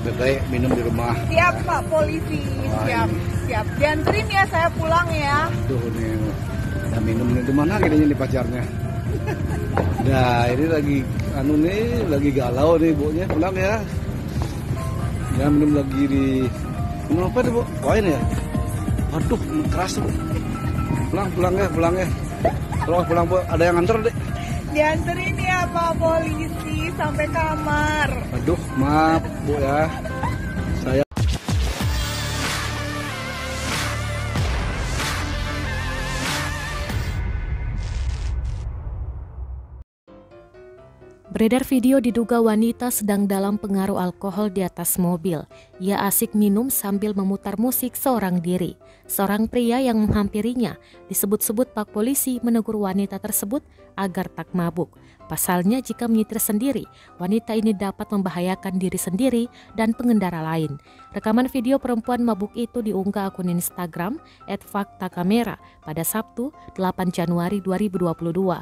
Lebih baik minum di rumah. Siap Pak Polisi, siap. Dianterin ya, saya pulang ya. Tuh nih, udah minum di mana kayaknya nih pacarnya. Nah ini lagi galau nih bunya, pulang ya. Ya minum lagi minum apa nih bu? Wine ya? Aduh keras bu. Pulang ya. Terus pulang bu, ada yang nganter deh. Dianterin ya Pak Polisi sampai kamar. Aduh maaf bu ya. Saya Beredar video diduga wanita sedang dalam pengaruh alkohol di atas mobil. Ia asik minum sambil memutar musik seorang diri. Seorang pria yang menghampirinya disebut-sebut Pak Polisi menegur wanita tersebut agar tak mabuk. Pasalnya jika menyetir sendiri, wanita ini dapat membahayakan diri sendiri dan pengendara lain. Rekaman video perempuan mabuk itu diunggah akun Instagram @faktakamera pada Sabtu 8 Januari 2022.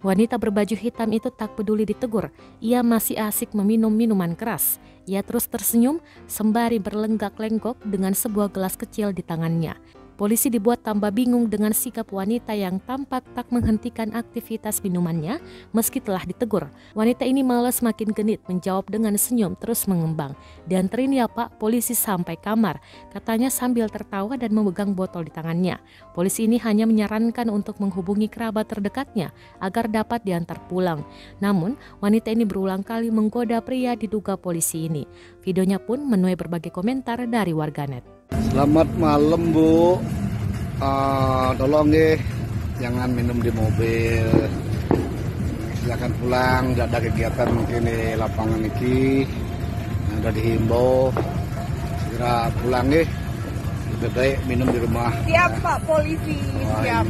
Wanita berbaju hitam itu tak peduli ditegur, ia masih asik meminum minuman keras. Ia terus tersenyum sembari berlenggak-lenggok dengan sebuah gelas kecil di tangannya. Polisi dibuat tambah bingung dengan sikap wanita yang tampak tak menghentikan aktivitas minumannya meski telah ditegur. Wanita ini malah semakin genit menjawab dengan senyum terus mengembang. "Dianterin ya Pak Polisi sampai kamar," katanya sambil tertawa dan memegang botol di tangannya. Polisi ini hanya menyarankan untuk menghubungi kerabat terdekatnya agar dapat diantar pulang. Namun wanita ini berulang kali menggoda pria diduga polisi ini. Videonya pun menuai berbagai komentar dari warganet. Selamat malam bu, tolong deh jangan minum di mobil, silakan pulang, tidak ada kegiatan mungkin di lapangan ini, ada dihimbau segera pulang deh, lebih baik minum di rumah. Siap Pak Polisi, siap.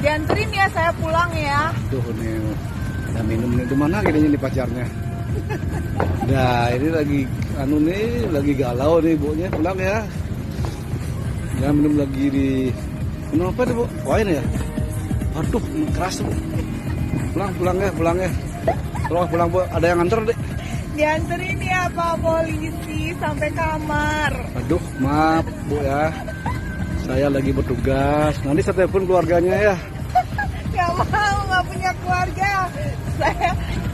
Dianterin ya, saya pulang ya. Tuh nih, udah minum di mana kayaknya nih pacarnya. Nah ini lagi galau nih bunya, pulang ya. Ya minum lagi minum apa nih bu? Wine ya? Aduh keras bu. Pulang ya. Terus pulang bu, ada yang nganter deh. Dianterin ya Pak Polisi sampai kamar. Aduh maaf bu ya. Saya lagi bertugas. Nanti saya telepon keluarganya ya. Gak mau, gak punya keluarga.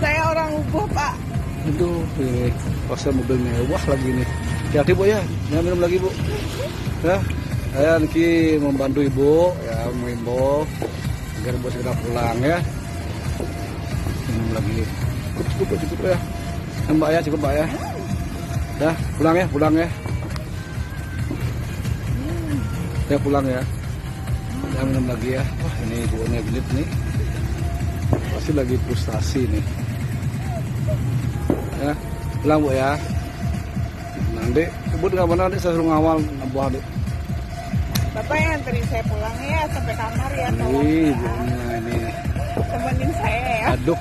Saya orang Ubuh Pak. Aduh, pasal mobil mewah lagi nih. Hati-hati bu ya, jangan minum lagi bu. Ya. Saya nanti membantu ibu, ya mengimbau agar ibu segera pulang ya. Minum lagi, cukup ya. Mbak ya, cukup mbak ya. Dah, pulang ya. Ya pulang ya. Jangan minum lagi ya. Wah ini ibunya gelit nih. Pasti lagi frustasi nih. Ya, pulang bu ya. Nanti ibu nggak mana nih saya suruh ngawal buah deh. Bapak yang anterin saya pulang ya sampai kamar ya, tolong Ibunya ini. temenin saya ya. Aduh.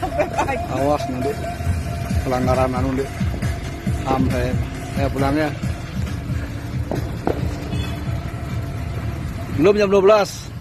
Sampai pagi. Awas nanti pelanggaran deh. Saya pulang ya. Belum jam 12.